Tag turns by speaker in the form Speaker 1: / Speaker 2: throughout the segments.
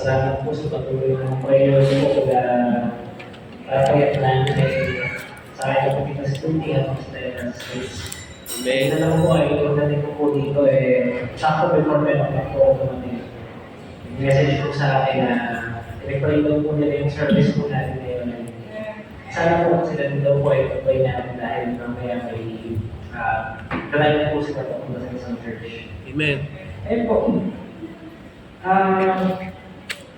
Speaker 1: Salamat po sa patuloy ng prayers po kaya na sa akin na pagkita sa tundi at sa United States. May na lang po ay pagdating ko po dito sakto before 10 o'clock po ako naman message po sa akin na i-reply daw po nila yung service po natin ngayon. Sana po sila din daw po ay pagpay natin dahil mamaya may kalayan po sila papunta sa isang church.
Speaker 2: Amen.
Speaker 1: Ayun po.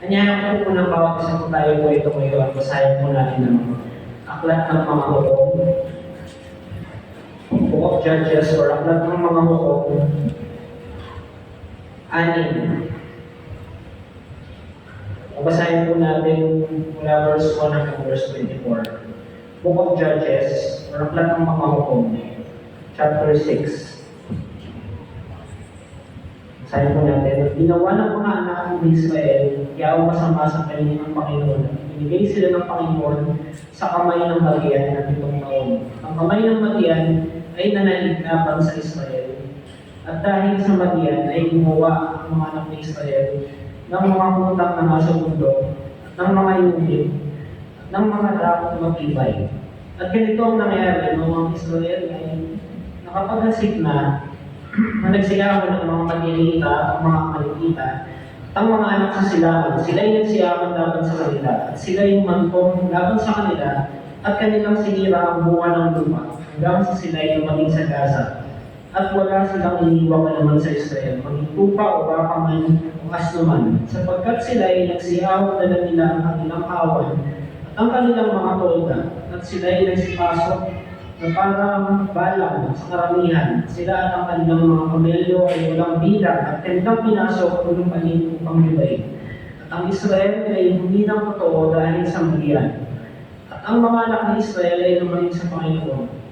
Speaker 1: Anyahan ko po ng bawat isa po tayo po ito ngayon. Basahin po natin ng aklat ng mga hukom. Book of Judges or aklat ng mga hukom. 6. Basahin po natin mula verse 1 hanggang verse 24. Book of Judges or aklat ng mga hukom. Chapter 6. Sabi po natin, ginawa ng mga anak ng Israel, yaong masama sa kanila ng Panginoon. Binigay sila ng Panginoon sa kamay ng Madian ng 7 taon. Ang kamay ng Madian ay nananignapan sa Israel. At dahil sa Madian ay gumawa ang mga anak ng Israel ng mga putang na nasa mundo, ng mga yungin, ng mga dapat matibay. At ganito ang nangyari ng mga Israel ay nakapaghasik na nagsiyawan ng mga Madianita at mga Amalekita, ang mga anak sa silakan, sila yung nagsiyawan laban sa kanila, at sila yung mantong laban sa kanila, at kanilang sinira ang bunga ng lupa, hanggang sa sila yung maging sa Gaza. At wala silang iniwang naman sa Israel, maging tupa o baka man o asnuman, sapagkat sila ay nagsiyawan na nila ang kanilang kawan, at ang kanilang mga tolda, at sila ay nagsipasok na parang balang sa karamihan, sila at ang kanilang mga kamelyo ay walang bilang at kanilang pinasok ng panin upang hibay. At ang Israel ay hindi ng totoo dahil sa Madian. At ang mga anak ni Israel ay lumaling sa Panginoon.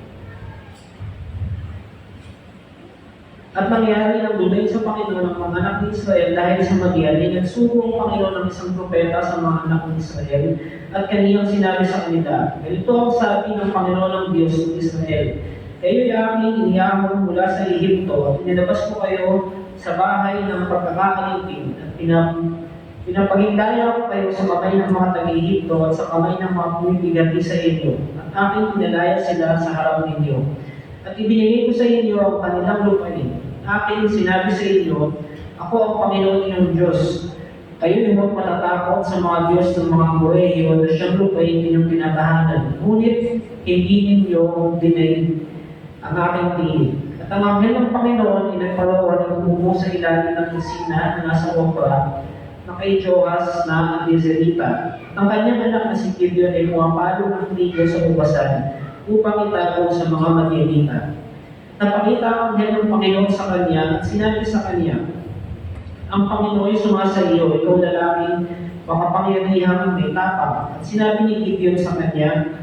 Speaker 1: At nangyari ang dunay sa Panginoon ng mga anak ni Israel dahil sa Madian ay nagsugo ang Panginoon ng isang propeta sa mga anak ni Israel at kaniyang sinabi sa kanila, ganito ang sabi ng Panginoon ng Diyos ng Israel, kayo'y aking inihamon mula sa Ehipto at inilabas ko kayo sa bahay ng pagkakaalipin at pinapahindaya ko kayo sa kamay ng mga taga-Ehipto at sa kamay ng mga pumipigati sa inyo at aking pinalaya sila sa harap ninyo. At ibinigay ko sa inyo ang kanilang lupain. Aking sinabi sa inyo, ako ang Panginoon inyong Diyos. Kayo huwag matatakot sa mga Diyos ng mga Amoreo na siyang lupain inyong tinatahanan. Ngunit hindi ninyo dinay ang aking tinig. At ang anghel ng Panginoon ay nagparawan ng bumubo sa ilalim ng kusina na nasa Opra na kay Joas na Abizerita. Ang kanyang anak na si Gideon ay pumapalo ng trigo sa ubasan upang itago sa mga Madianita. Napakita ang anghel ng Panginoon sa kanya at sinabi sa kanya, ang Panginoon ay sumasa iyo, ikaw lalaking makapangyarihang may tapang. At sinabi ni Gideon sa kanya,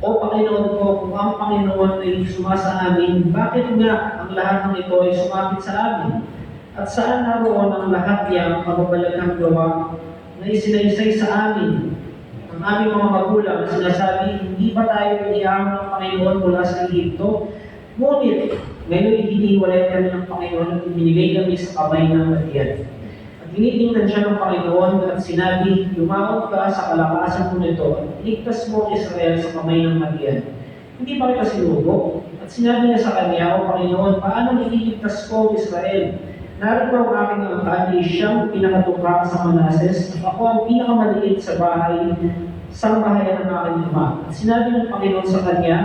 Speaker 1: O Panginoon ko, kung ang Panginoon ay sumasa amin, bakit nga ang lahat ng ito ay sumapit sa amin? At saan naroon ang lahat niyang kababalaghang gawa na isinaysay sa amin? Ang aming mga magulang sinasabi, hindi ba tayo inihamon ng Panginoon mula sa Ehipto? Ngunit, ngayon hiniwalay kami ng Panginoon at ibinigay kami sa kamay ng Madian. At tinitingnan siya ng Panginoon at sinabi, lumaot ka sa kalakasan mo nito at iligtas mo Israel sa kamay ng Madian. Hindi ba kita sinugo? At sinabi niya sa kanya, O Panginoon, paano ililigtas ko Israel? Narito ang aking angkan, siyang pinakatukha sa Manases, at ako ang pinakamaliit sa bahay, sa bahayan ng aking ama. At sinabi ng Panginoon sa kanya,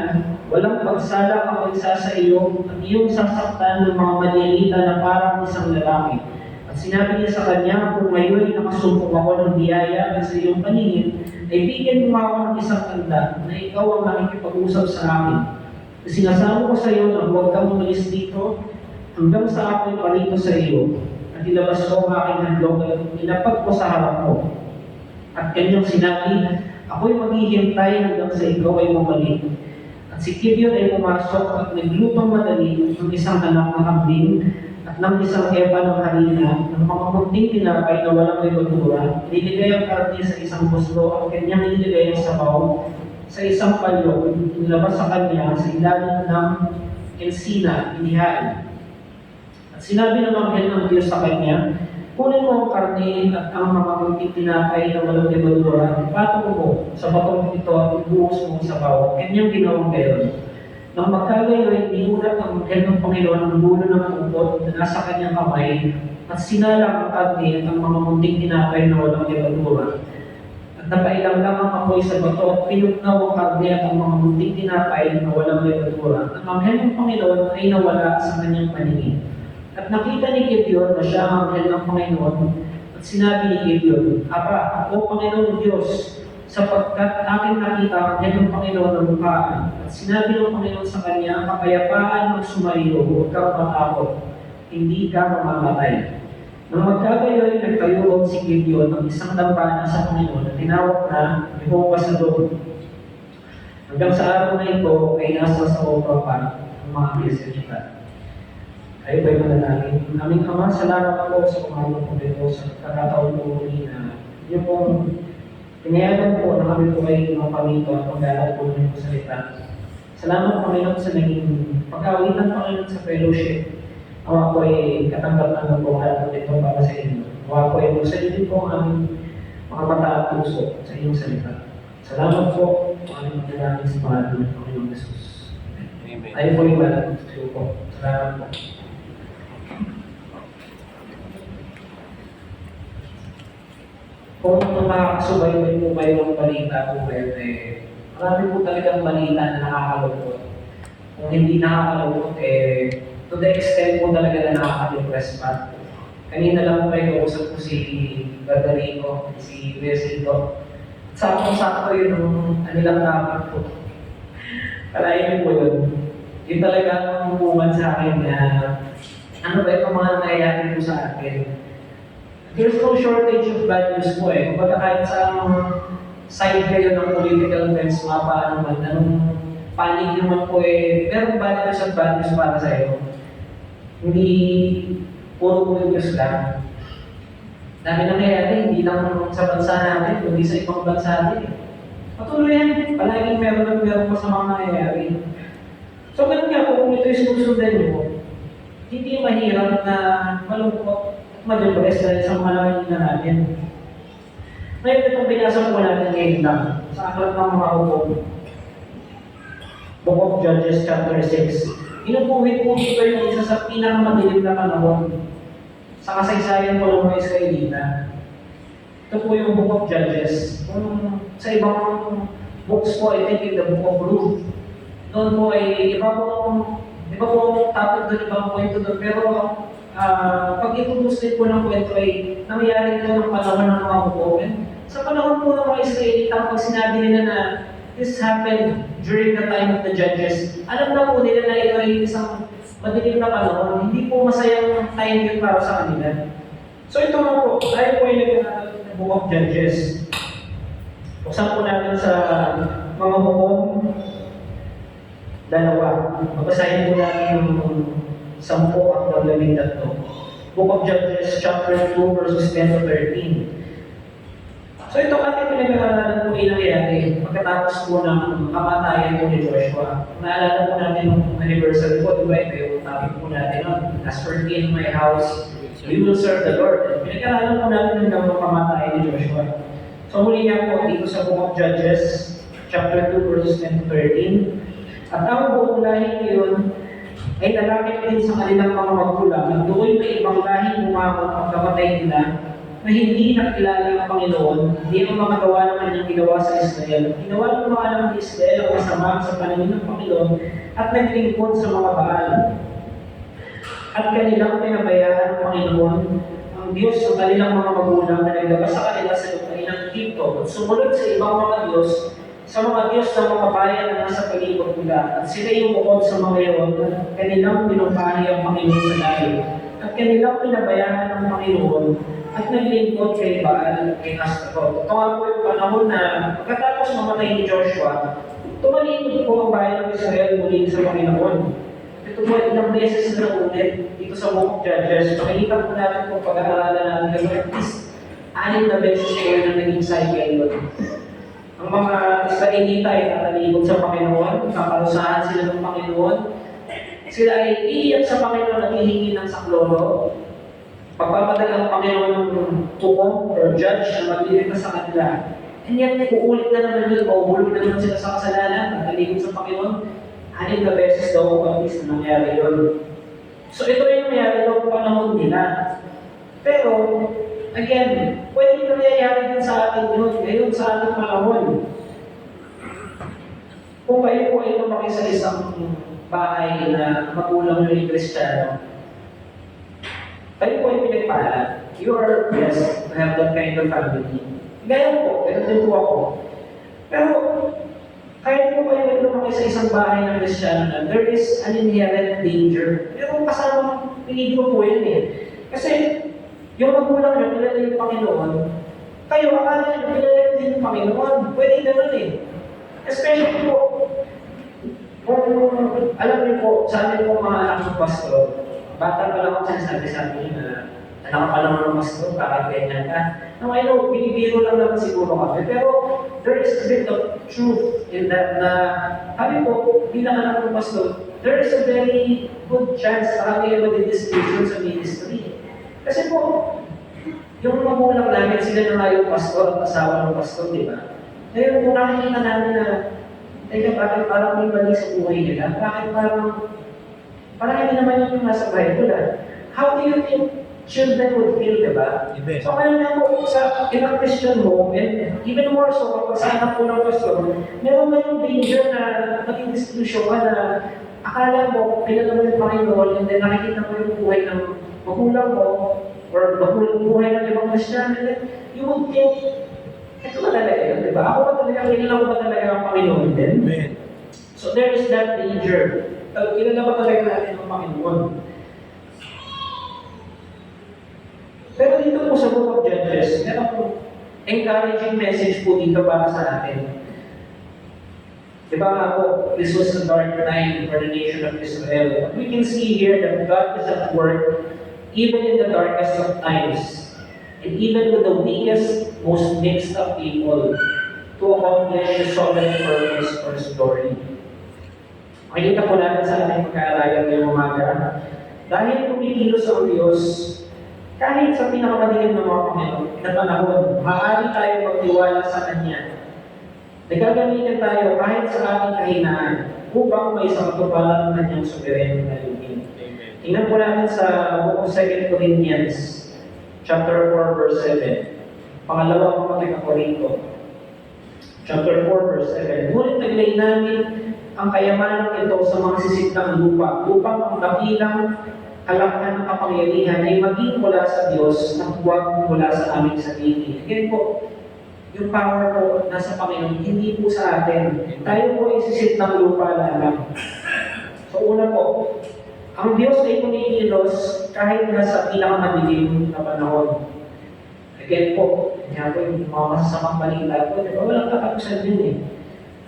Speaker 1: walang pagsala ako isa sa iyo, at iyong sasaktan ng mga Madianita na parang isang lalaki. At sinabi niya sa kanya, kung ngayon nakasumpong ako ng biyaya sa iyong paningin, ay bigyan mo ako ng isang tanda na ikaw ang nakikipag-usap sa akin. Sinasama ko sa iyo na huwag kang umalis dito, hanggang sa ako'y palito sa iyo, at ilabas ko ang aking handog at inapag ko sa harap mo. At kanyang sinabi, ako'y maghihintay hanggang sa ikaw ay bumalik. At si Gideon ay pumasok at naglutong madali ng isang anak ng kambing at ng isang eba ng harina ng mga munting tinapay na walang levadura. Niligay ang karne sa isang buslo at kanyang niligay ang sabaw sa isang palyok. Nilabas sa kanya sa ilalim ng ensina, inihain. At sinabi ng anghel ng Diyos sa kanya, kunin mo ang karne at ang mga munting tinapay na walang lebadura, ipatong mo sa batong ito at ibuhos mo sa bawat. Kanyang ginawang gayon. Nang magkagayon ay inulat ang anghel ng Panginoon ang dulo ng tungkod na nasa kanyang kamay at sinalang ang karne at ang mga munting tinapay na walang lebadura. At napailang lang ang apoy sa bato at pinugnaw ang karne at ang mga munting tinapay na walang lebadura. Ang anghel ng Panginoon ay nawala sa kanyang paningin. At nakita ni Gideon na siya ang anghel ng Panginoon at sinabi ni Gideon, Aba, o Panginoon Diyos, sapagkat aking nakita ang anghel ng Panginoon na mukhaan. At sinabi ng Panginoon sa kanya, kapayapaan ng sumaiyo, huwag kang matakot, hindi ka mamamatay. Nang magkagayon, nagtayuog si Gideon ng isang lampana sa Panginoon na tinawag na Jehovah Sadok. Hanggang sa araw na ito ay nasa sa Opa pa ang mga Israelita. Tayo ba'y manalangin? Aming Ama, salamat po sa umalang po dito sa kakataon po muli na niyo pong pinayagan po na kami po ay mapamito at pagdalat po ng salita. Salamat Panginoon sa naging pag-awitan Panginoon sa fellowship. Awa po ay katanggap-tanggap po lahat po dito para sa inyo. Awa po ay magsalita po ang aming mga mata at puso sa inyong salita. Salamat po ang aming manalangin sa pangalan ng Panginoon Jesus. Amen. Tayo po ay malang po. Salamat po. Kung makakasubaybay po kayo ng balita po kayo, marami po talagang balita na nakakalungkot. Kung hindi nakakalungkot, to the extent po talaga na nakaka-depress pa. Kanina lang po kayo usap po si Gadarico, si Besito. Sakto-sakto yun nung kanilang dapat po. Kalahin po yun. Yun talaga ang humuman sa akin na ano ba itong mga nangyayari po sa akin. There's no shortage of bad news po eh. Kumbaga kahit sa side kayo ng political events, mga paano man, anong panig naman po eh, pero bad news at bad news para sa iyo. Hindi puro good news lang. Dami nangyayari, hindi lang sa bansa natin, kundi sa ibang bansa din. Patuloy yan, palaging meron pa sa mga nangyayari. So ganun nga po, kung ito yung susundan nyo, hindi mahirap na malungkot madubres dahil sa mga nakikita natin. Ngayon itong binasa po natin ngayon lang sa aklat ng mga hukom. Book of Judges chapter 6. Inupuhit po ito yung isa sa pinakamadilim na panahon sa kasaysayan po ng mga Israelita. Ito po yung Book of Judges. Kung sa ibang books po, I think in the Book of Ruth, doon po ay iba po topic doon, ibang kwento doon, pero pag itutuslit po ng kwento ay nangyayari ito ng panahon ng mga hukumin. Sa panahon po ng mga Israelita, pag sinabi nila na this happened during the time of the judges, alam na po nila na ito ay isang madilim na panahon, hindi po masayang time yun para sa kanila. So ito nga po, tayo po ay nag-aaral ng Book of Judges. Buksan po natin sa mga hukom, 2. Mabasahin po natin yung 10 at 13. Book of Judges, chapter 2, verses 10 to 13. So ito ating pinag-aaralan po nangyayari pagkatapos po ng kamatayan po ni Joshua. Naalala po natin yung anniversary po, diba? Ito yung topic po natin, no? As for me and my house, we will serve the Lord. Pinag-aaralan po natin yung kamatayan ni Joshua. So muli nga po dito sa Book of Judges, chapter 2, verses 10 to 13. At ang buong lahi ngayon ay nalapit din sa kanilang mga magulang at doon may ibang lahing umamang pagkamatay nila na hindi nakilala ang Panginoon, hindi ang mga gawa ng kanyang ginawa sa Israel. Ginawa ng mga alam ni Israel ang masama sa paningin ng Panginoon at naglingkod sa mga Baal. At kanilang pinabayaan ng Panginoon ang Diyos sa kanilang mga magulang na naglabas sa kanila sa lupain ng Egypto at sumunod sa ibang mga Diyos, sa mga Diyos ng mga bayan na nasa palibot nila, at sila yung bukod sa mga iyon at kanilang pinumpahi ang Panginoon sa layo. At kanilang pinabayaan ng Panginoon at naglingkod kay Baal at kay Astarot. Ito nga po yung panahon na pagkatapos mamatay ni Joshua, tumalingkod po ang bayan ng Israel muli sa Panginoon. Ito po ilang beses na ulit dito sa Book of Judges. Makikita po natin kung pag-aaralan natin at least 6 na beses po yung naging cycle yun. Ang mga Israelita ay tatalibog sa Panginoon, kakarusahan sila ng Panginoon. Sila ay iiyak sa Panginoon at hihingi ng saklolo. pagpapadala ng Panginoon ng tukom or judge na magliligtas sa kanila. And yet, uulit na naman yun, mauhulog na naman sila sa kasalanan, nakaligid sa Panginoon. 6 na beses daw at least na nangyari yun. So ito yung nangyari daw panahon nila. Pero, again, pwede nangyayari din sa atin yun, ngayon sa ating panahon. Kung kayo po ay lumaki sa isang bahay na magulang nyo yung Kristiyano, kayo po ay pinagpala. You are blessed to have that kind of family. Gaya po, ganun din po ako. Pero, kahit po kayo ay lumaki sa isang bahay ng Kristiyano na there is an inherent danger. Pero kasama peligro po yun eh. Kasi, yung magulang nyo, kilala yung Panginoon, kayo, akala nyo, kilala din yung Panginoon. Pwede ganun eh. Especially po, kung alam niyo po, sa amin po mga anak ng pastor, bata pa lang ako sinasabi sa amin na anak pa lang ng pastor, bakit ganyan ka? Now, I know, binibiro lang naman siguro kami, pero there is a bit of truth in that na kami po, bilang anak ng pastor, there is a very good chance na kami ay mag-distinction sa ministry. Kasi po, yung magulang namin, sila na nga yung pastor at asawa ng pastor, di ba? Ngayon po nakikita namin na, teka, bakit parang may mali sa buhay nila? Bakit parang hindi naman yung nasa Bible ah. How do you think children would feel, di ba? So ngayon nga po, in a Christian home, and even more so, kapag sa anak po ng pastor, meron ba yung danger na maging institusyon ka na akala mo, kilala mo yung Panginoon, and then nakikita mo yung buhay ng magulang mo, or buhay ng ibang Christian, and then you would think, ito ba talaga yun, di ba? Ako ba talaga, kilala ko ba talaga ang Panginoon din? So there is that danger. Kilala ba talaga natin ang Panginoon? Pero dito po sa Book of Judges, meron po encouraging message po dito para sa atin. Di ba nga po, this was a dark time for the nation of Israel. But we can see here that God is at work even in the darkest of times. And even with the weakest, most mixed up people to accomplish the sovereign purpose for His glory. Makikita po natin sa ating pagkaaralan ngayong umaga, dahil kumikilos ang Diyos, kahit sa pinakamadilim ng mga panahon, maaari tayo magtiwala sa Kanya. Nagagamitin tayo kahit sa ating kahinaan upang may isang katuparan ng Kanyang soberano na lupin. Tingnan po natin sa Book of 2 Corinthians, chapter 4, verse 7. Pangalawang pamati ng Korinto. Chapter 4, verse 7. Ngunit naglay namin ang kayamanan ito sa mga sisitang lupa upang ang dakilang kalakahan ng kapangyarihan ay maging mula sa Diyos na huwag mula sa aming sarili. Again po, yung power po nasa Panginoon, hindi po sa atin. Tayo po ay sisit ng lupa lamang. So una po, ang Diyos ay kumikilos kahit nasa pinakamadilim na panahon. Again po, kaya po yung mga masasamang balita po, di ba? Walang katapusan din eh.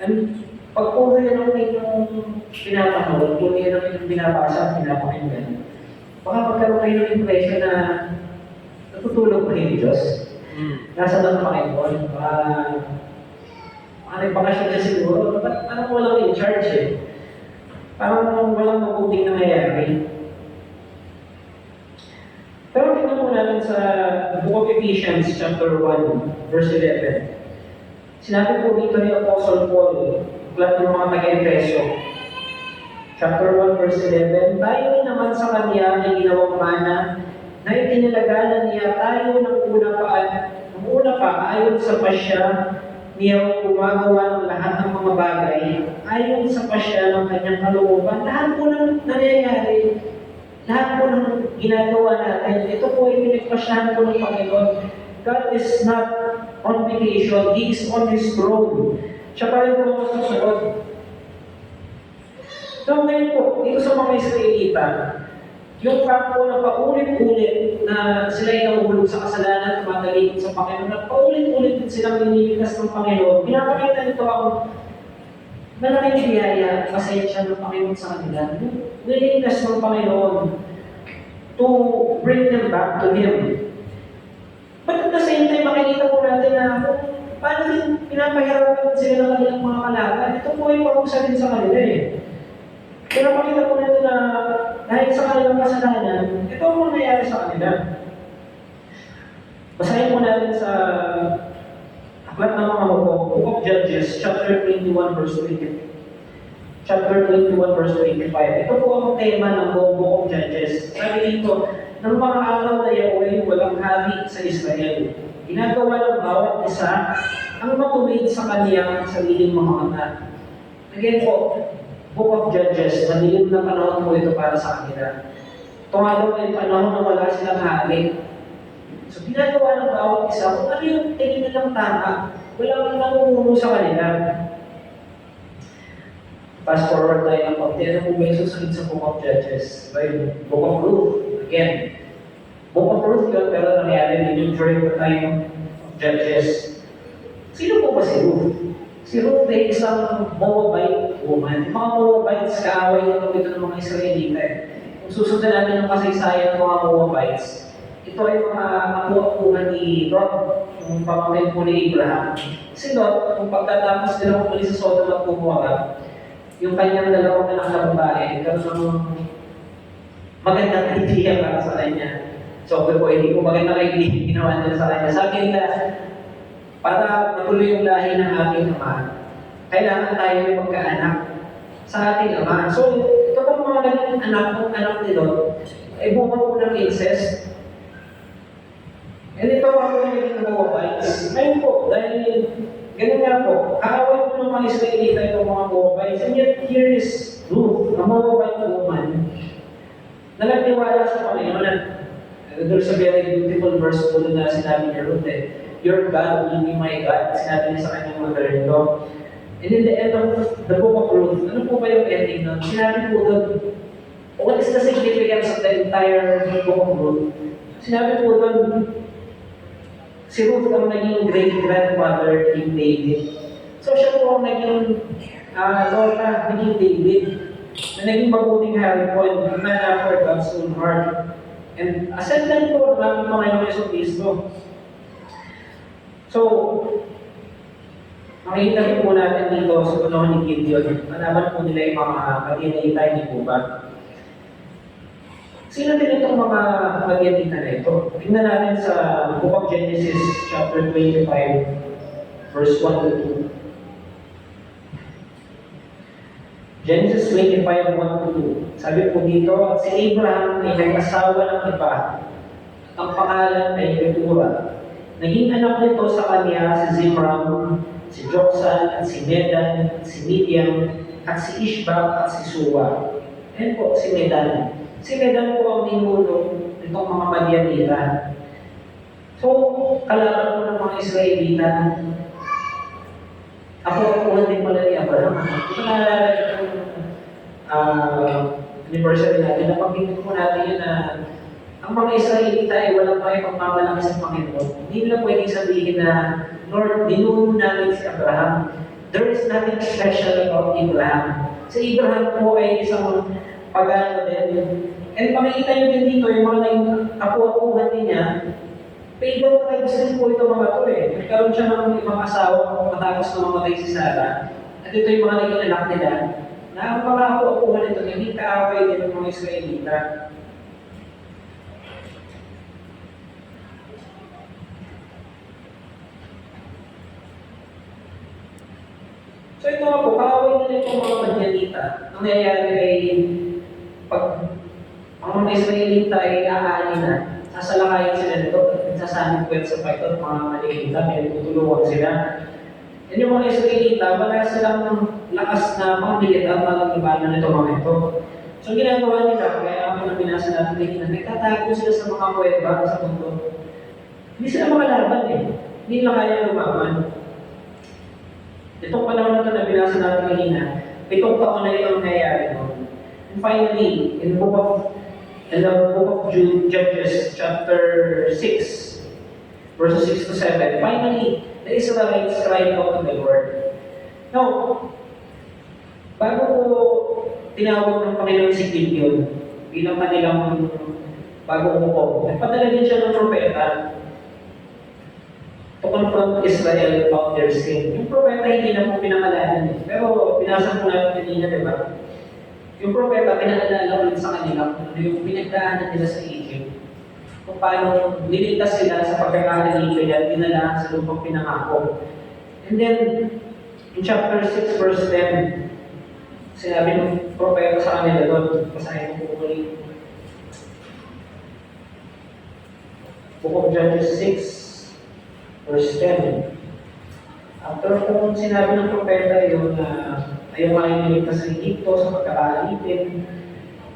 Speaker 1: And pag puro yan ang inyong pinapanood, puro yan ang inyong binabasa at pinapakinggan, baka magkaroon kayo ng impression na natutulog pa yung Diyos. Nasa lang Panginoon. Nagpakasyon na siguro, ba't parang walang in charge eh? Parang walang mabuting nangyayari. Pero tingnan po natin sa Book of Ephesians, chapter 1, verse 11. Sinabi po dito ni Apostle Paul, uklat ng mga taga-Efeso, chapter 1, verse 11, tayo naman sa Kanya ay ginawang mana na itinalagalan niya tayo ng una pa ayon sa pasya niya gumagawa ng lahat ng mga bagay ayon sa pasya ng Kanyang kalooban. Lahat po ng nangyayari, lahat po ng ginagawa natin, ito po ay pinagpasyahan po ng Panginoon. God is not on vacation, He is on His throne. Siya pa rin po ang susunod. So ngayon po, dito sa mga Israelita, yung fact po na paulit-ulit na sila ay nahuhulog sa kasalanan at madaling sa Panginoon at paulit-ulit din silang nililigtas ng Panginoon, pinapakita nito ang malaking biyaya at pasensya ng Panginoon sa kanila. Nililigtas ng Panginoon to bring them back to Him. But at the same time, makikita po natin na paano din pinapahirapan sila ng kanilang mga kalaban. Ito po ay parusa din sa kanila eh. Pero makita po natin na dahil sa kanilang kasalanan, ito ang nangyayari sa kanila. Basahin po natin sa Aklat ng mga Hukok, Book of Judges, chapter 21, verse 20. Chapter 21, verse 25. Ito po ang tema ng Book of Judges. Sabi dito, ng mga araw na Yahweh, walang hari sa Israel. Ginagawa ng bawat isa ang matuwid sa kaniyang sariling mga anak. Again po, Book of Judges, madilim na panahon po ito para sa kanila. Tumalo ay panahon na wala silang hari. So, ginagawa ng bawat isa kung ano yung tingin nilang tama. Walang namumuno sa kanila. Fast forward tayo ng konti. Ano po ba yung susunod sa Book of Judges? By Book of Ruth. Again, Book of Ruth yun, pero nangyari din yung during the time of Judges. Sino po ba si Ruth? Si Ruth ay isang Moabite woman. Yung mga Moabites, kaaway nito ng mga Israelita. Kung susundan natin yung kasaysayan ng mga Moabites, ito ay mga nakuha ni Lot, yung pamangkin po ni Abraham. Si Lot, kung pagkatapos nila kumuli sa Sodom at Gomorrah, yung kanyang dalawang anak na babae, karoon ng magandang idea para sa kanya. So, po, hindi ko magandang idea ginawa nila sa kanya. Sabi nila, para matuloy yung lahi ng ating ama, kailangan tayo may magkaanak sa ating ama. So, ito pong mga naging anak ni Lot, ay bunga po ng incest. And ito ang naging Moabites. Ngayon po, dahil ganun nga po, kaaway po ng mga Israelita itong mga Moabites. And yet, here is Ruth, a Moabite woman, na nagtiwala sa Panginoon. Doon sa very beautiful verse po na sinabi ni Ruth, your God will be my God. Sinabi niya sa kanyang mother-in-law. And in the end of the book of Ruth, ano po ba yung ending nun? Sinabi po doon, what is the significance of the entire book of Ruth? Sinabi po doon, si Ruth ang naging great-grandmother ni David. So siya po ang naging lola ni David, na naging mabuting hari po, and man after God's own heart. And ascendant po ng Panginoon Yesu Cristo. So, makikita rin po natin dito sa panahon ni Gideon, malaman po nila yung mga pag-inayitay ni Buba. Sino din itong mga pag-inayitay na ito? Tingnan natin sa Book of Genesis, chapter 25, verse 1 to 2. Genesis 25, 1 to 2. Sabi po dito, at si Abraham ay nag-asawa ng iba. Ang pangalan ay Keturah. Naging anak nito sa kanya si Zimram, si Joksan, at si Medan, at si Midian, at si Ishbak, at si Suwa. Ayan po, si Medan. Si Medan po ang ninuno nitong mga Madianita. So, kalaban po ng mga Israelita. Ako din pala ni Abraham. Ito naalala itong anniversary natin. Napagpinit po natin yun na ang mga Israelita ay walang may pagmamalaki sa Panginoon. Hindi nila pwedeng sabihin na, Lord, ninuno namin si Abraham. There is nothing special about Abraham. Si Abraham po ay isang pagano din. And makikita nyo din dito, yung mga naging kapuha-puhan niya, pagan tribes din po ito mga to eh. Nagkaroon siya ng ibang asawa matapos na mamatay si Sarah. At ito yung mga naging anak nila, na ang mga kapuha-puhan ito, hindi kaaway din ng mga Israelita. So ito nga po, kaaway nila itong mga Madianita. Ang nangyayari ay pag ang mga Israelita ay aani na, sasalakayin sila nito, sasanib kwet sa fight at mga Madianita, may tutulungan sila. Yan yung mga Israelita, wala silang lakas na mga militar na lagibanan nito mga ito. So ginagawa nila, kaya ako na binasa natin kanina, nagtatago sila sa mga kuweba sa mundo. Hindi sila makalaban eh. Hindi nila kaya lumaban. Itong panahon na ito na binasa natin kanina, 7 taon na itong nangyayari mo. And finally, in the book of Judges, chapter 6, verses 6 to 7, finally, the Israelites cried out to the Lord. Now, bago ko tinawag ng Panginoon si Gideon bilang kanilang bagong hukom, nagpadala din siya ng propeta to confront Israel about their sin. Yung propeta hindi na po pinangalanan eh. Pero pinasa po natin kanina, di ba? Yung propeta, pinaalala ko sa kanila kung ano yung pinagdaanan nila sa Egypt. kung paano niligtas sila sa pagkakalipin at dinala sa lupang pinangako. And then, in chapter 6, verse 10, sinabi ng propeta sa kanila doon, basahin ko po ulit. Book of Judges 6, verse 10. After kung sinabi ng propeta yun na ayaw makikiligtas sa Egypto sa pagkakalipin,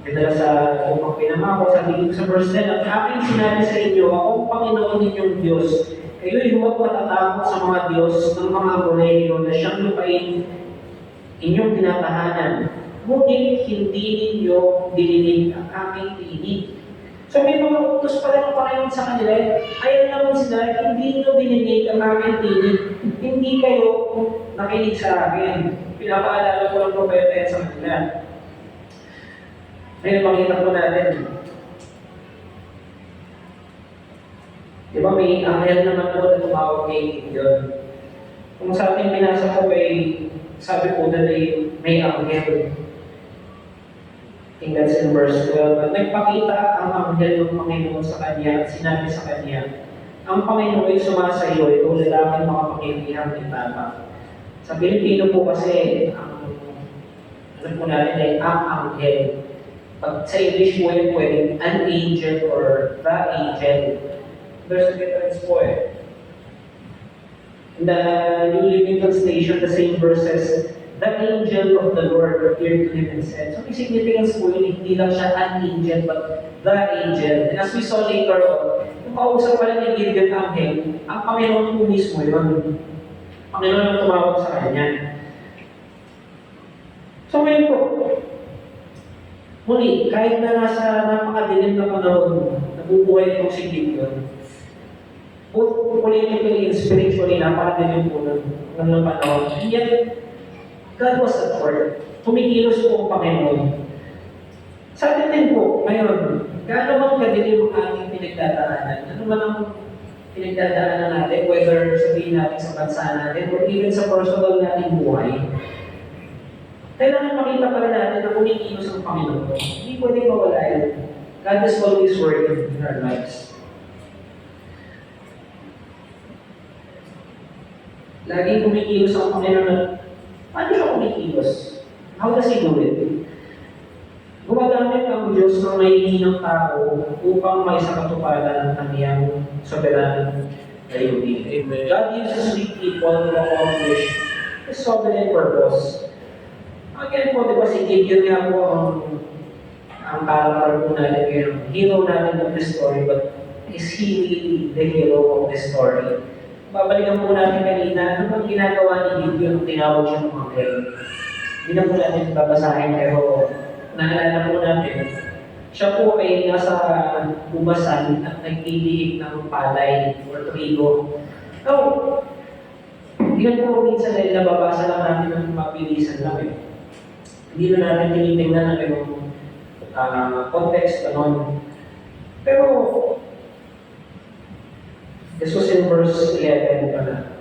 Speaker 1: dinala sa upang pinamako, sabi dito sa verse 10, at aking sinabi sa inyo, ako ang Panginoon ninyong Diyos. Kayo'y huwag matatakot sa mga Diyos ng mga Amoreo na siyang lupain inyong tinatahanan. Ngunit hindi ninyo dininig ang aking tinig. So may mga utos pa rin ang Panginoon sa kanila. Ayaw naman sila, hindi nyo dininig ang aking tinig. Hindi kayo nakinig sa akin. Pinapaalala ko ng propeta yan sa kanila. Ngayon, makita po natin. Di ba may anghel naman po na tumawag kay Gideon? Kung sa ating binasa po sabi po na may anghel. I think that's in verse 12. At nagpakita ang anghel ng Panginoon sa kanya at sinabi sa kanya, ang Panginoon ay sumasayo, ikaw lalaking makapangyarihang itama. Sa Pilipino po kasi, alam po natin ay ang anghel. Pag sa English po yung pwedeng an angel or the angel. There's a difference po eh. In the New Living Translation, the same verse says, the angel of the Lord appeared to him and said, so may significance po yun, hindi lang siya an angel, but the angel. And as we saw later on, kung kausap pala ni Gideon anghel, ang Panginoon po mismo yun. Panginoon ang tumawag sa kanya. So ngayon po, muli, kahit na nasa napakadilim na panahon, nabubuhay itong si Gideon, both politically and spiritually, napakadilim po ng panahon. And yet, God was at work. Tumikilos po ang Panginoon. Sa atin din po, ngayon, gaano bang kadilim ang ating pinagdadaanan? Ano man ang pinagdadaanan natin, whether sabihin natin sa bansa natin, or even sa personal nating buhay, kailangan makita pa rin natin na kumikilos ang Panginoon. Hindi pwedeng mawala yun. God is always working in our lives. Laging kumikilos ang Panginoon. Paano siya kumikilos? How does He do it? Gumagamit ang Diyos ng mahihinang tao upang may sa katuparan ng kanyang sovereign layunin. God uses weak people to accomplish His sovereign purpose. Again po, di ba si Gideon nga po ang character po natin ngayon, hero natin of the story, but is he really the hero of the story? Babalikan po natin kanina, ano bang ginagawa ni Gideon? Tinawag siya ng anghel. Hindi na po natin babasahin, pero naalala po natin, siya po ay nasa ubasan at nagtitiik ng palay or trigo. Now, yan po minsan ay nababasa lang natin ng mabilisan lang eh. Hindi na natin tinitingnan ang ganong context, ganon. Pero, this was in verse 11 pala.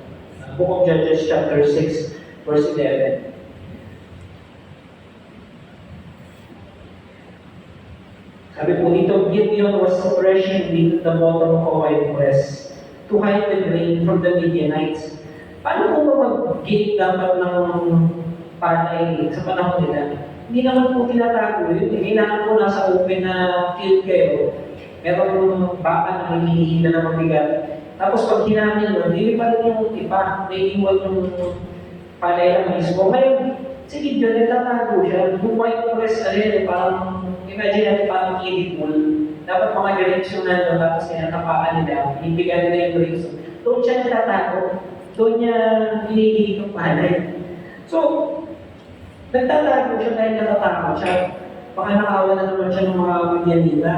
Speaker 1: Book of Judges chapter 6, verse 11. Sabi po dito, Gideon was threshing wheat at the bottom of a winepress to hide the grain from the Midianites. Paano po ba mag-gate dapat ng palay sa panahon nila? Hindi naman po tinatago yun. Kailangan po nasa open na field kayo. Meron baka na hinihila na mabigat. Tapos pag hinamin mo, hindi pa rin yung iba. May iwan yung palay na mismo. Ngayon, si Gideon, nagtatago siya. Yung white press na rin, parang imagine natin parang kiddie pool. Dapat mga grapes yung nandun, tapos kaya napaan nila, hinibigan nila yung grapes. Doon siya nagtatago. Doon niya hinihilig yung palay. So, nagtatago siya dahil natatakot siya. Baka nakawa na naman siya ng mga Midianita.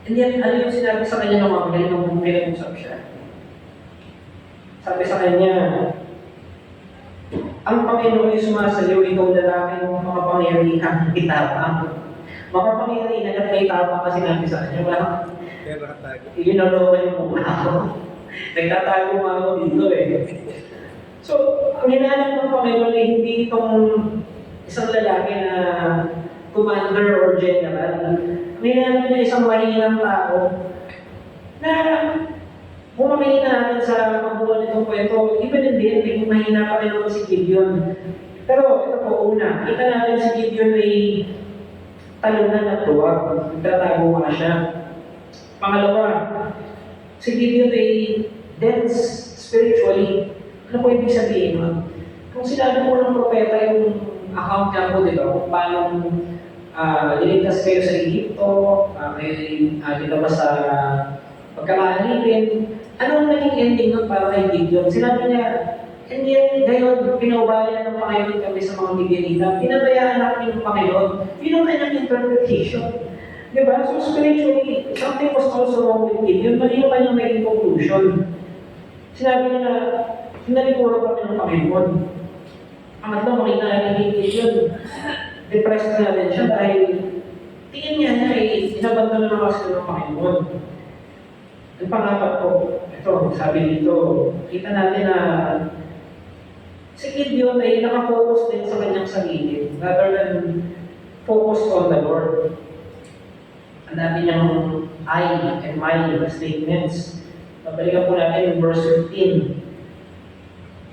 Speaker 1: And yet, ano yung sinabi sa kanya ng mga Midianita nung pinag-usap siya? Sabi sa kanya, ang Panginoon ay sumasayo, ikaw lalaki ng mga pangyarihang itapang. Makapangyarihan at may tapang kasi sinabi sa kanya, wala. Ilinalawa yung mukha ako. Nagtatago nga ako dito eh. So, ang hinahanap ng Panginoon ay hindi itong isang lalaki na commander or general. Ang hinahanap niya isang mahinang tao Na kung makikita natin sa pagbuo nitong kwento, even in the end, may mahina pa rin naman si Gideon. Pero ito po, una, kita natin si Gideon ay talunan at tuwag. Nagtatago nga siya. Pangalawa, si Gideon ay dense spiritually. Ano po ibig sabihin nun? Kung sinabi mo ng propeta yung account niya po, di ba? Kung paano liligtas kayo sa Egypto, dito ba sa pagkakalipin, anong naging ending nun para kay Gideon? Sinabi niya, and yet, ngayon, pinaubayan ng Panginoon kami sa mga Midianita. Pinabayaan namin ng Panginoon. Yun ang kanyang interpretation. Diba? So spiritually, something was also wrong with Gideon. Mali yung kanyang naging conclusion. Sinabi niya na, hinalikuran kami ng Panginoon. Ang atlo, makita natin ni Gideon, depressed na rin siya dahil tingin niya niya ay inabanda na ng kasi ng Panginoon. Ang pangapat po, ito, sabi dito, kita natin na si Gideon ay nakafocus din sa kanyang sarili rather than focus on the Lord. Ang dami niyang I and my statements. Babalikan po natin yung verse 15.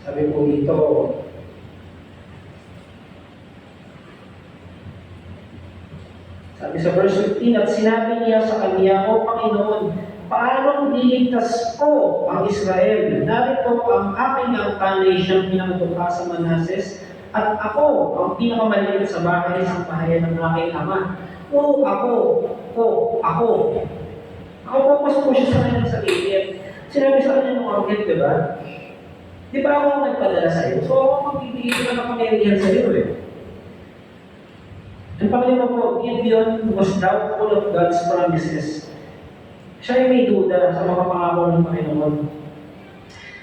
Speaker 1: Sabi po dito, sabi sa verse 15, at sinabi niya sa kanya, O Panginoon, paano liligtas ko ang Israel? Narito ang aking angkanay siyang pinangdukha sa Manases, at ako ang pinakamaliit sa bahay sa bahayan ng aking ama. O ako. Ako focus po siya sa kanyang sarili. Sinabi sa kanya ng organ, di ba? Di ba ako ang nagpadala sa iyo? So ako magbibigay ko na kapangyarihan sa iyo eh. Ang pangalima po, Gideon was doubtful of God's promises. Siya ay may duda sa mga pangako ng Panginoon.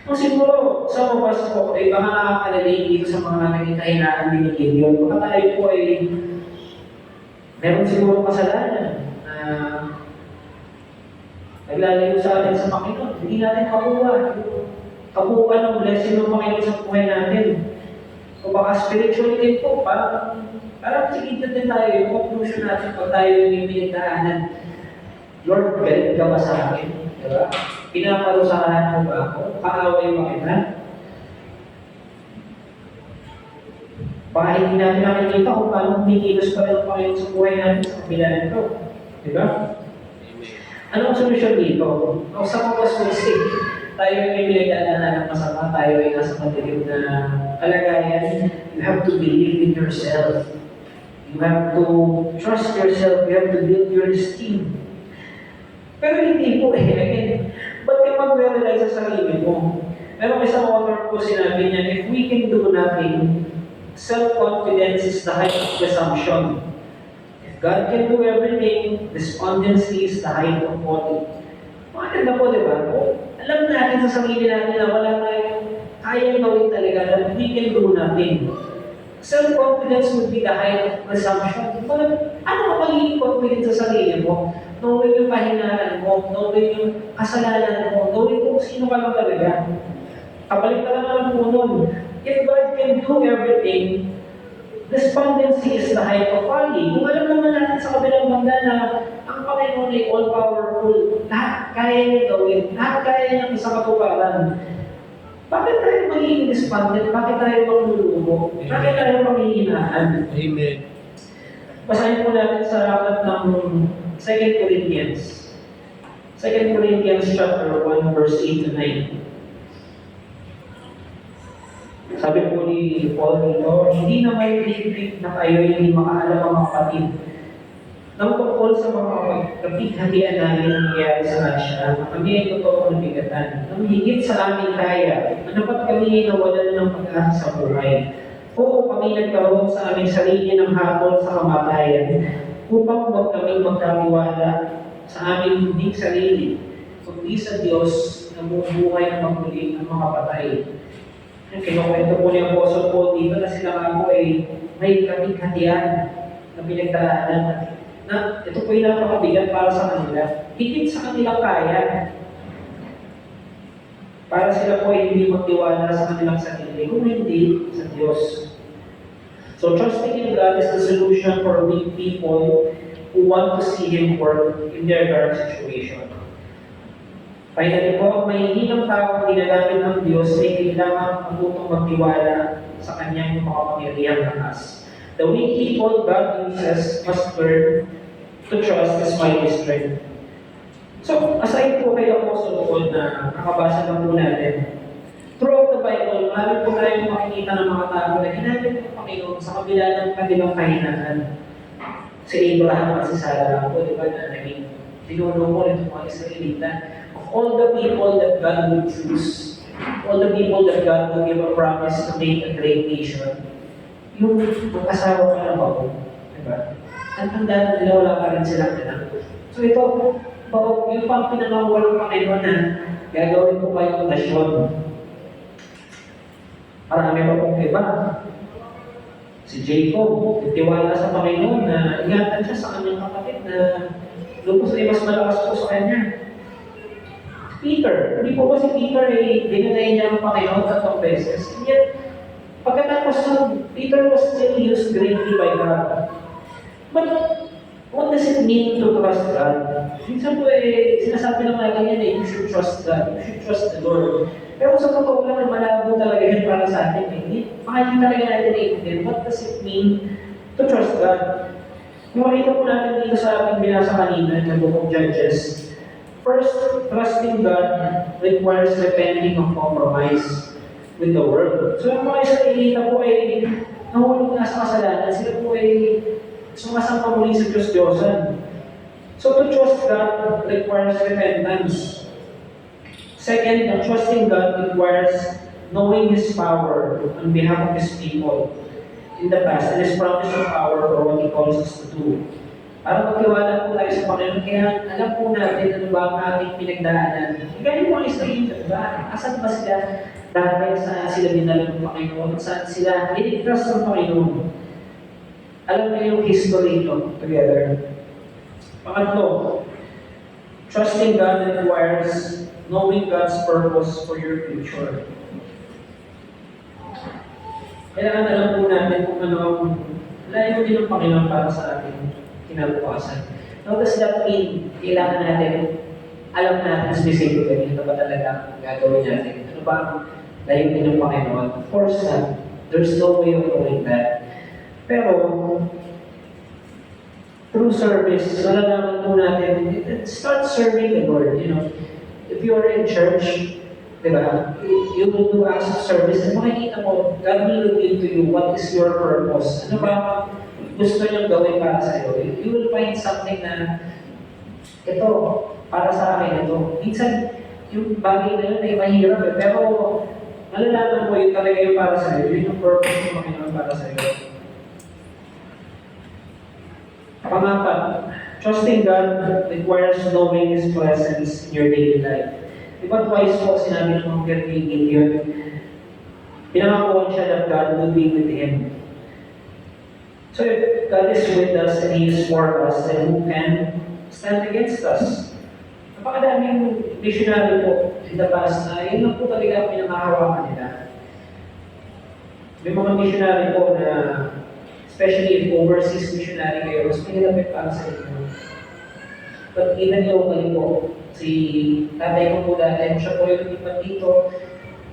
Speaker 1: Kung siguro, sa mabas po, ay baka nakakalalay dito sa mga naging kahinaan din ni Gideon. Baka tayo po ay meron siguro kasalanan na naglalayo sa atin sa Panginoon. Hindi natin kabuuan ng blessing ng Panginoon sa buhay natin. So baka spiritually din po, parang sigit din tayo yung conclusion natin pag tayo yung pinagdaanan. Lord, galit ka ba sa akin? Diba? Pinaparusahan mo ba ako? Kaaway mo kita? Baka hindi natin nakikita kung paano kumikilos pa rin ang Panginoon sa buhay natin sa kabila nito. Diba? Ano ang solusyon dito? Kung sa mga specific, tayo ay may pinagdaanan ng masama, tayo ay nasa madilim na kalagayan, you have to believe in yourself. You have to trust yourself. You have to build your esteem. Pero hindi po eh. Again, ba't ka mag-realize sa sarili mo? Pero isang author po sinabi niya, if we can do nothing, self-confidence is the height of presumption. If God can do everything, despondency is the height of folly. Maganda po, di ba? Alam natin sa sarili natin na wala tayong kayang gawin talaga, that we can do nothing. Self-confidence would be the height of presumption. Ano ka magiging confident sa sarili mo? Knowing yung pahinaan mo, knowing yung kasalanan mo, knowing kung sino ka lang talaga. Kapalik ka lang po nun. If God can do everything, despondency is the height of folly. Kung alam naman natin sa kabilang banda na ang Panginoon ay all-powerful, lahat kaya niya gawin, lahat kaya niya sa katuparan. Bakit tayo magiging despondent? Bakit tayo maglulumo? Bakit tayo manghihinaan?
Speaker 2: Amen.
Speaker 1: Basahin po natin sa aklat ng 2 Corinthians. 2 Corinthians chapter 1, verse 8 to 9. Sabi po ni Paul dito, hindi naman libre na kayo hindi makaalam ang mga kapatid. Nang tungkol sa mga kapighatian namin na nangyayari sa Russia, kami ay totoo ng bigatan. Nang higit sa aming kaya, dapat kami nawalan ng pag-asa sa buhay. Oo, kami nagkaroon sa aming sarili ng hatol sa kamatayan, upang huwag kaming magkatiwala sa aming hindi sarili, kundi sa Diyos na bumubuhay ng magmuling ng mga patay. Kinukwento po ni Apostle Paul dito na sila nga po ay may kapighatian na pinagdaanan na ito po yung napakabigat para sa kanila. Higit sa kanilang kaya. Para sila po ay hindi magtiwala sa kanilang sarili, kung hindi sa Diyos. So trusting in God is the solution for weak people who want to see Him work in their current situation. Finally po, may hinang tao ginagamit ng Diyos ay kailangan matutong magtiwala sa kanyang makapangyarihang lakas. The weak people God uses must learn to trust His mighty strength. So, aside po kay Apostle Paul na nakabasa lang po natin, throughout the Bible, marami po tayong makikita ng mga tao na ginamit ng Panginoon sa kabila ng kanilang kahinaan. Si Abraham at si Sarah po, di ba, na naging tinulong nito mga Israelita. Of all the people that God would choose, all the people that God would give a promise to make a great nation, yung mag-asawa ka na ba po? Di ba? Ang tanda nila, wala pa rin silang anak. So ito, yung pang pinangawalang Panginoon na gagawin ko kayong nasyon. Marami pa pong iba. Si Jacob, tiwala sa Panginoon na ingatan siya sa kanyang kapatid na lupos ay mas malakas po sa kanya. Peter, hindi po ba si Peter ay dinanay niya ng Panginoon 3 beses? And yet, pagkatapos nun, Peter was still used greatly by God. But, what does it mean to trust God? Minsan po sinasabi lang natin yan you should trust God, you should trust the Lord. Pero sa totoo lang, malabo talaga yan para sa atin. Makikita talaga natin what does it mean to trust God? Kung makita po natin dito sa ating binasa kanina, sa Book of Judges, first, trusting God requires repenting of compromise with the world. So yung mga Israelita po ay nahulog na sa kasalanan, sila po ay sumasamba muli sa Diyos-Diyosan. So to trust God requires repentance. Second, trusting God requires knowing His power on behalf of His people in the past and His promise of power for what He calls us to do. Para magtiwala po tayo sa Panginoon, kaya alam po natin ano ba ang ating pinagdaanan. Ganyan po ang Israelita, diba? Asan ba sila dati, saan sila dinala ng Panginoon, saan sila iligtas ng Panginoon. Alam niyo yung history ito together. Pangatlo, trusting God requires knowing God's purpose for your future. Kailangan alam po natin kung ano ang layo din ng Panginoon para sa ating kinabukasan. Now, does that mean kailangan natin alam natin specifically ano ba talaga gagawin natin? Ano ba ang layo din ng Panginoon? Of course not. There's no way of knowing that. Pero, through service, nalalaman po natin, start serving the Lord. You know, if you are in church, diba, you will do acts of service, and makikita mo, God will look into you, what is your purpose? Ano ba gusto niyang gawin para sa iyo? You will find something na, ito, para sa akin, ito. Minsan, yung bagay na yun ay mahirap pero malalaman mo yun talaga yung para sa iyo. Yun yung purpose ng Panginoon para sa iyo. Pangapat, trusting God requires knowing His presence in your daily life. Diba twice po sinabi ng mga kaibigan yun, pinangakuhan siya that God will be with him. So if God is with us and He is for us, then who can stand against us? Napakadaming missionary po in the past na yun lang po talaga ang pinangahawakan nila. May mga missionary po na especially if overseas missionary kayo, mas mahirap para sa inyo. But even locally po, si tatay ko po dati, siya po yung ipan dito,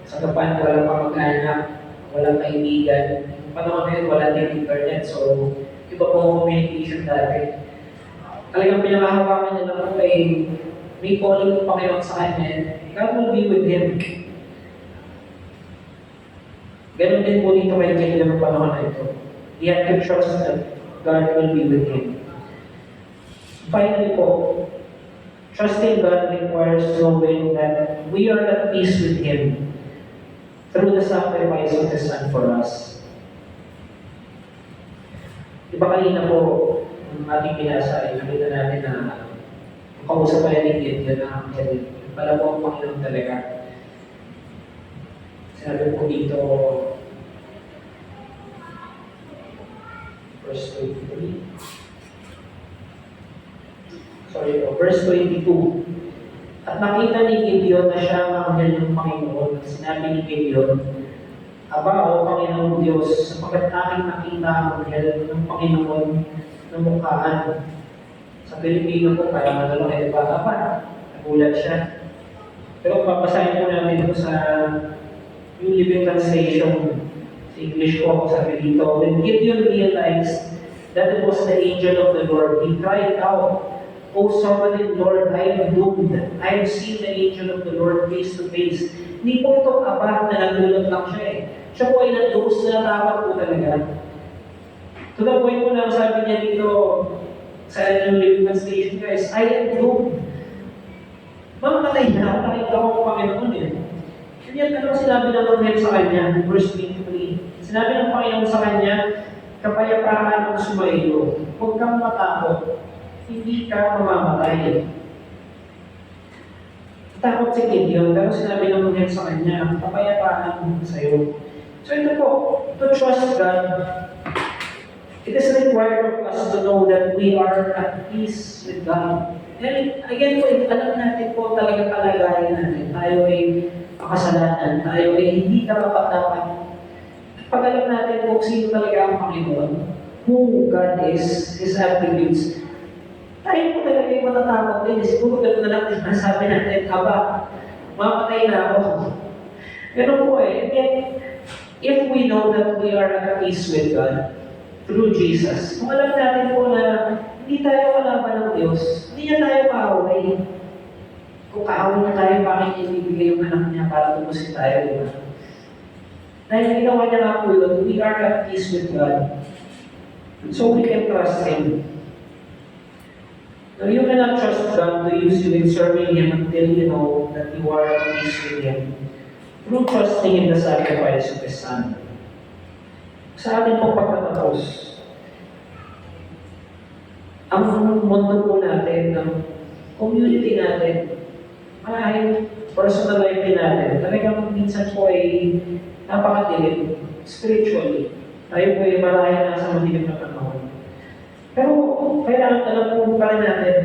Speaker 1: sa Japan, walang pamag-anak, walang kaibigan. Yung panahon na yun, wala din internet, so iba po communication dati. Talagang pinakahawakan niya na po ay may calling ng Panginoon sa kanya, God will be with him. Ganon din po dito kay Kaya ng panahon na ito. He had to trust that God will be with him. Finally po, trusting God requires knowing that we are at peace with Him through the sacrifice of His Son for us. Diba kanina po, ang ating binasa ay nakita natin na kausap pa yan ni Gideon na pala po ang Panginoon talaga. Sinabi po dito, verse 22. At nakita ni Gideon na siya ang anghel ng Panginoon. Sinabi ni Gideon, Aba, o Panginoon Diyos, sapagkat aking nakita ang anghel ng Panginoon ng mukhaan. Sa Pilipino po, kaya malalaki ba? Aba, nagulat siya. Pero papasahin po natin ito sa yung Living Translation. Sa English po, sabi dito, when Gideon realized that it was the angel of the Lord, he cried out, O sovereign Lord, I am doomed. I have seen the angel of the Lord face to face. Hindi po ito aba na nagulat lang siya eh. Siya po ay nanduos na natapat po talaga. To the point po na sabi niya dito sa New Living Translation, guys, I am doomed. Mamamatay na ako, nakita ko ang Panginoon eh. And yet, ano sinabi ng Lord sa kanya? Verse 23. Sinabi ng Panginoon sa kanya, kapayapaan ang sumailo. Huwag kang matakot. Hindi ka mamamatay. Takot si Gideon, pero sinabi ng Lord sa kanya, kapayapaan sa iyo. So ito po, to trust God, it is required of us to know that we are at peace with God. And again po, alam natin po talaga kalagayan natin. Tayo ay makasalanan, tayo ay hindi karapat-dapat. Pag alam natin po sino talaga ang Panginoon, who God is, His attributes, tayo po talaga yung matatakot din. Siguro gano'n na lang din nasabi natin, aba, mamatay na ako. Ganun po eh. And yet, if we know that we are at peace with God, through Jesus, kung alam natin po na hindi tayo kalaban ng Diyos, hindi niya tayo kaaway. Kung kaaway na tayo, bakit niya ibigay yung anak niya para tubusin tayo, di ba? Dahil ginawa niya nga po yun, we are at peace with God. So we can trust Him. Now, you cannot trust God to use you in serving Him until you know that you are at peace with Him. Through trusting in the sacrifice of His Son. Sa ating pong pagtatapos, ang mundo po natin, ang community natin, maraming personal life din natin, talagang minsan po ay napakadilim, spiritually. Tayo po ay marahil nasa madilim na panahon. Pero kailangan alam po pa rin natin,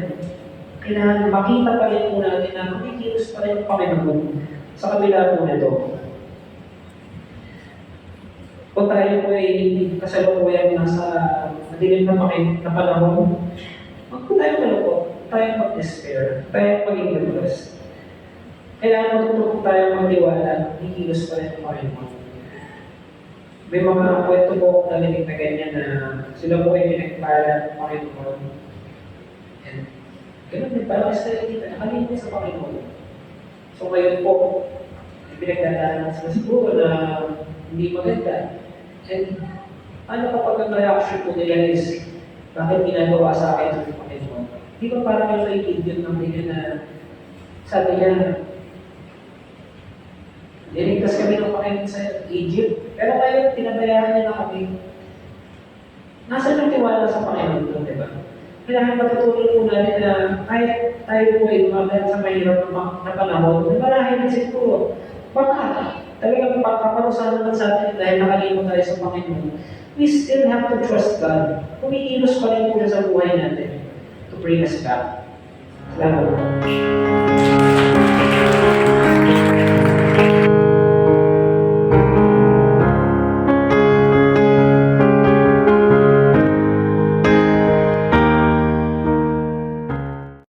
Speaker 1: kailangan makita pa rin po natin na kumikilos pa rin ang Panginoon sa kabila po nito. Kung tayo po ay kasalukuyan nasa madilim na panahon, huwag po tayo malungkot, tayo mag-despair, tayo maging depressed. Kailangan matuto tayo magtiwala, hikilos pa rin ang Panginoon. May mga kwento po akong narinig na ganyan na sila po ay pinagpala ng Panginoon. And ganun din, parang sa dito, nakalimutan sa Panginoon. So ngayon po, pinagdadaanan sila siguro na hindi maganda. And ano kapag ang reaction po nila is, bakit ginagawa sa akin ng Panginoon? Di ba parang yung may Gideon ng ganyan na sabi niya, niligtas kami ng Panginoon sa Egypt. Pero ngayon, tinabayaan niya na kami. Nasaan yung tiwala sa Panginoon doon, di ba? Kailangan matutunan po natin na kahit tayo po ay dumadaan sa mahirap na panahon, marahil siguro, baka talagang pagkaparusahan naman sa atin dahil nakalimot tayo sa Panginoon, we still have to trust God. Kumikilos pa rin po siya sa buhay natin to bring us back. Salamat.